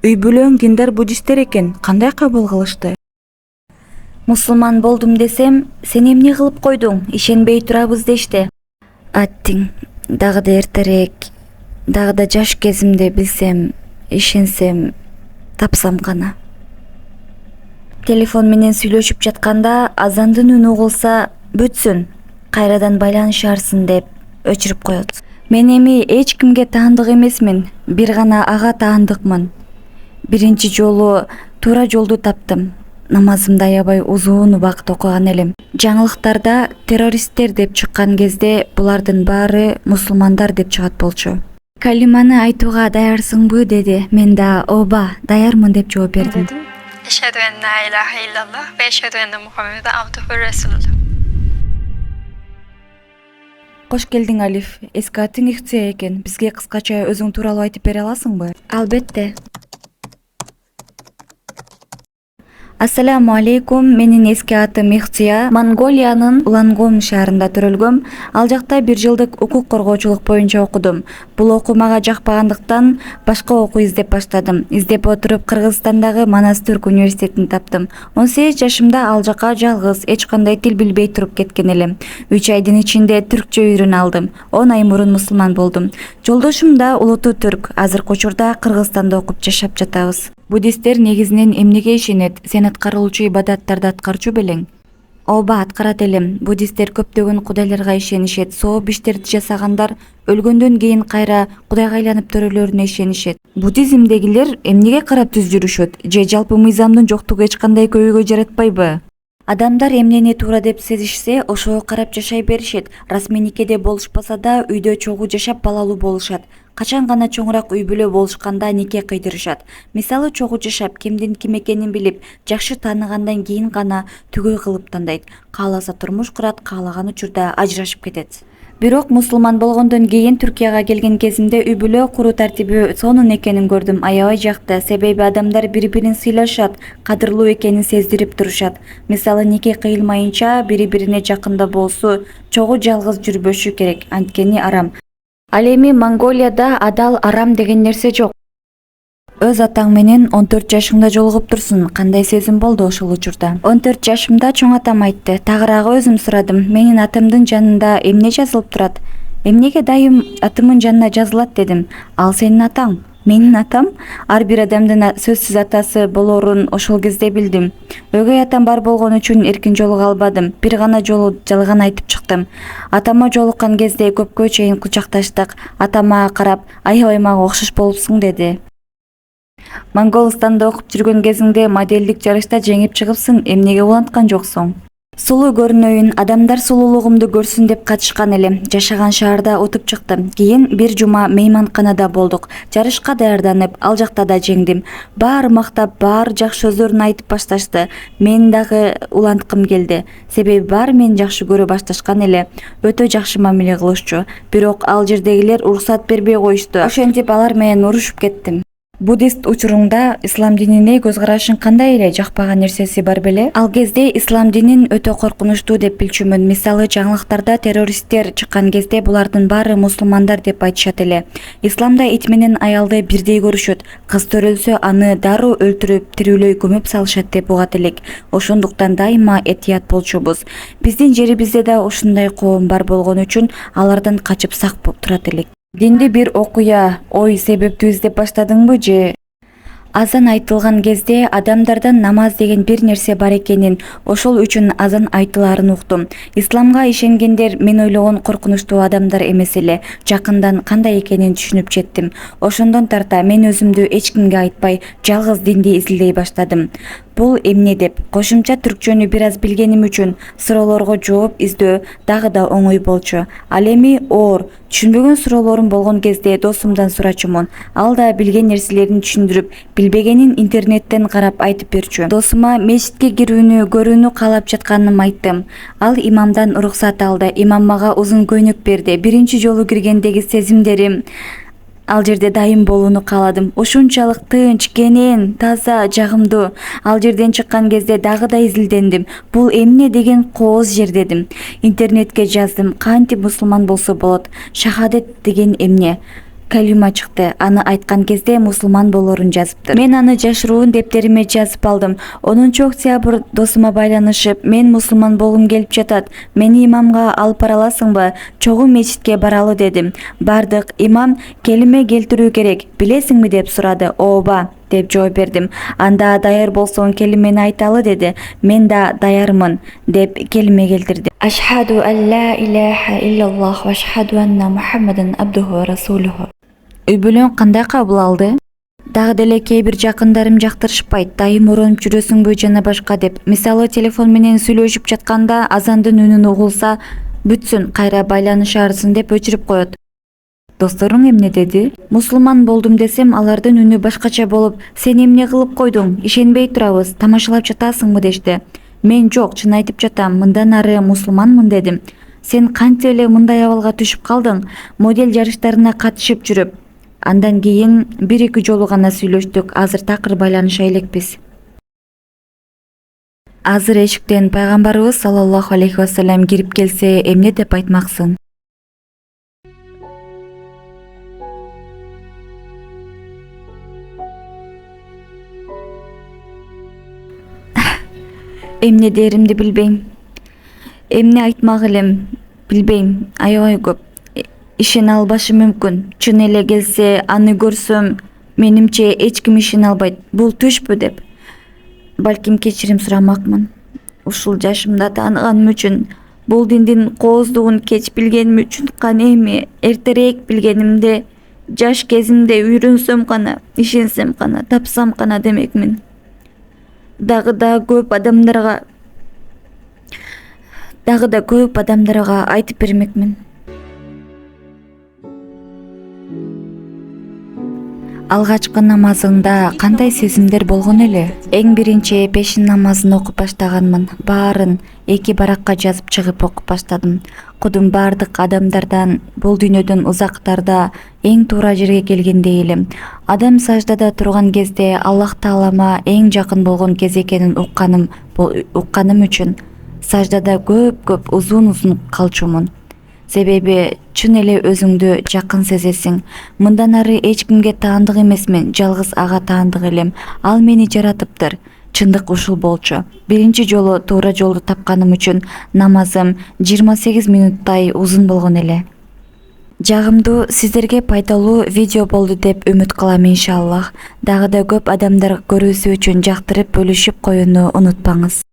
Үй бүлөң диндар буддисттер экен, кандай кабыл кылышты? Мусулман болдум десем, сен эмне кылып койдуң, ишенбей турабыз дешти. Аттиң, дагы да эртерээк, дагы да жаш кезимде билсем, ишенсем, тапсам гана. Телефон менен сүйлөшүп жатканда азандын үнү угулса, бүтсүн, кайрадан байланышарсың деп өчүрүп коет. Мен эми эч кимге таандык эмесмин, бир гана ага таандыкмын. Биринчи жолу туура жолду таптым. Намазымды аябай узун убакыт окуган элем. Жаңылыктарда террористтер деп чыккан кезде булардын баары мусулмандар деп чыгат болчу. Калиманы айтууга даярсыңбы деди. Мен да ооба, даярмын деп жооп бердим. Эшхеду эн ла илаха иллаллах ва эшхеду энне Мухаммадан абдуху ва расулух. Кош келдиң, Алиф. Эски атың Ихтия экен. Бизге кыскача өзүң тууралуу айтып бере аласыңбы? Албетте. Ассаламу алейкум, менин эски атым Ихтия. Монголиянын Улангом шаарында төрөлгөм. Ал жакта 1 жылдык укук коргоочулук боюнча окудум. Бул окуу мага жакпагандыктан башка окуу издеп баштадым. Издеп отуруп Кыргызстандагы Манас Түрк университетин таптым. 18 жашымда ал жака жалгыз, эч кандай тил билбей туруп кеткен элем. 3 айдын ичинде түркчө үйрөнө алдым. 10 ай мурун мусулман болдум. Жолдошум да улуту түрк. Азыркы учурда Кыргызстанда окуп жашап жатабыз. Буддисттер негизинен эмнеге ишенет? Сен аткарылуучу ибадаттарды аткарчу белең? Ооба, аткарат элем. Буддисттер көптөгөн кудайларга ишенишет. Сооп иштерди жасагандар өлгөндөн кийин кайра кудайга айланып төрөлөрүнө ишенишет. Буддизмдегилер эмнеге карап түз жүрүшөт? Же жалпы мыйзамдын жоктугу эч кандай көйгөй жаратпайбы? Адамдар эмнени туура деп сезишсе, ошого карап жашай беришет. Расмий никеде болушпаса да, үйдө чогуу жашап балалуу болушат. Качан гана чоңураак үй бүлө болушканда нике кыйдырышат. Мисалы, чогуу жашап, кимдин ким экенин билип, жакшы тааныгандан кийин гана түгөй кылып тандайт. Кааласа турмуш курат, каалаган учурда ажырашып кетет. Бирок мусулман болгондон кийин Түркияга келген кезимде үй бүлө куруу тартиби сонун экенин көрдүм. Аябай жакты, себеби адамдар бири-бирин сыйлашат, кадырлуу экенин сездирип турушат. Мисалы, нике кыйылмайынча бири-бирине жакында болсу, чогуу жалгыз жүрбөшү керек, анткени арам. Ал эми Монголияда адал арам деген нерсе жок. Өз атаң менен 14 жашыңда жолугуп турсуң. Кандай сезим болду ошол учурда? 14 жашымда чоң атам айтты. Тагыраагы өзүм сурадым. Менин атымдын жанында эмне жазылып турат? Эмнеге дайым атымдын жанына жазылат дедим. Ал сенин атаң. Менин атам? Ар бир адамдын сөзсүз атасы болорун ошол кезде билдим. Өгөй атам бар болгон үчүн эркин жолуга албадым. Бир гана жолу жалган айтып чыктым. Атама жолуккан кезде көпкө чейин кучакташтык. Атам мага карап, аябай мага окшош болупсуң деди. Монголстанда окуп жүргөн кезиңде моделдик жарышта жеңип чыгыпсың, эмнеге уланткан жоксуң? Сулуу көрүнөйүн, адамдар сулуулугумду көрсүн деп катышкан элем. Жашаган шаарда утуп чыктым. Кийин бир жума мейманканада болдук. Жарышка даярданып, ал жакта да жеңдим. Баары мактап, баары жакшы сөздөрүн айтып башташты. Мен дагы уланткым келди. Себеби баары мени жакшы көрө башташкан эле. Өтө жакшы мамиле кылышчу. Бирок ал жердегилер уруксат бербей коюшту. Ошентип алар менен урушуп кеттим. Буддист учуруңда ислам динине көз карашың кандай эле, жакпаган нерсеси бар беле? Ал кезде ислам динин өтө коркунучтуу деп билчүмүн. Мисалы, жаңылыктарда террористтер чыккан кезде булардын баары мусулмандар деп айтышат эле. Исламда ит менен аялды бирдей көрүшөт. Кыз төрөлсө аны дароо өлтүрүп, тирүүлөй көмүп салышат деп угат элек. Ошондуктан дайыма этият болчубуз. Биздин жерибизде да ушундай коом бар болгон үчүн алардан качып сак турат элек. Динди бир окуя, ой себептүү издеп баштадыңбы же? Азан айтылган кезде адамдардан намаз деген бир нерсе бар экенин, ошол үчүн азан айтылаарын уктум. Исламга ишенгендер мен ойлогон коркунучтуу адамдар эмес эле. Жакындан кандай экенин түшүнүп жеттим. Ошондон тарта мен өзүмдү эч кимге айтпай, жалгыз динди изилдей баштадым. Бул эмне деп кошумча түркчөнү бир аз билгеним үчүн суроолорго жооп издөө дагы да оңой болчу. Ал эми оор, түшүнбөгөн суроолорум болгон кезде досумдан сурачумун. Ал да билген нерселерин түшүндүрүп, билбегенин интернеттен карап айтып берчү. Досума мечитке кирүүнү, көрүүнү каалап жатканымды айттым. Ал имамдан уруксат алды. Имам мага узун көйнөк берди. Биринчи жолу киргендеги сезимдерим ал жерде дайым болууну кааладым. Ушунчалык тынч, кенен, таза, жагымдуу. Ал жерден чыккан кезде дагы да изилдендим. Бул эмне деген кооз жер дедим. Интернетке жаздым. Кантип мусулман болсо болот? Шахадет деген эмне? калима чыкты. Аны айткан кезде мусулман болорун жазыптыр. Мен аны жашыруун дептериме жазып алдым. 10 октябрь досума байланышып, мен мусулман болгум келип жатат. Мени имамга алып бара аласыңбы? Чогуу мечитке баралы дедим. Бардык. Имам келиме келтирүү керек, билесиңби деп сурады. Ооба деп жооп бердим. Анда даяр болсоң келимени айталы деди. Мен да даярмын деп келиме келтирди. Ашхаду ан ла илаха иллаллах ва ашхаду анна Мухаммадан абдуху ва расулуху. Үй бүлөң кандай кабыл алды? Дагы деле кээ бир жакындарым жактырышпайт. Дайым уронуп жүрөсүңбү жана башка деп. Мисалы телефон менен сүйлөшүп жатканда азандын үнүн угулса, бүтсүн, кайра байланышарсың деп өчүрүп коет. Досторуң эмне деди? Мусулман болдум десем, алардын үнү башкача болуп, сен эмне кылып койдуң? Ишенбей турабыз, тамашалап жатасыңбы дешти. Мен жок, чын айтып жатам, мындан ары мусулманмын дедим. Сен кантип эле мындай абалга түшүп калдың? Модель жарыштарына катышып жүрүп. Андан кийин 1-2 жолу гана сүйлөштүк. Азыр такыр байланыша элекпиз. Азыр эшиктен пайгамбарыбыз саллаллаху алейхи вассалам кирип келсе, эмне деп айтмаксың? Эмне деримди билбейм. Эмне айтмак элем билбейм. Аябай көп. Ишене албашым мүмкүн. Чын эле келсе, аны көрсөм, менимче эч ким ишене албайт. Бул түшпү деп. Балким кечирим сурамакмын. Ушул жашымда тааныганым үчүн, бул диндин кооздугун кеч билгеним үчүн кана эми эртерээк билгенимде, жаш кезимде үйрөнсөм гана, ишенсем гана, тапсам гана демекмин. Дагы да көп адамдарга айтып бермекмин. Алгачкы намазыңда кандай сезимдер болгон эле? Эң биринчи пешин намазын окуп баштаганмын. Баарын 2 баракка жазып чыгып окуп баштадым. Кудум бардык адамдардан, бул дүйнөдөн узактарда эң туура жерге келгендей элем. Адам саждада турган кезде Аллах Таалама эң жакын болгон кез экенин укканым үчүн саждада көп узун калчумун. Себеби чын эле өзүңдү жакын сезесиң. Мындан ары эч кимге таандык эмесмин, жалгыз ага таандык элем. Ал мени жаратыптыр. Чындык ушул болчу. Биринчи жолу туура жолду тапканым үчүн намазым 28 минуттай узун болгон эле. Жагымдуу, сиздерге пайдалуу видео болду деп үмүт кылам иншаллах. Дагы да көп адамдар көрүүсү үчүн жактырып бөлүшүп коюуну унутпаңыз.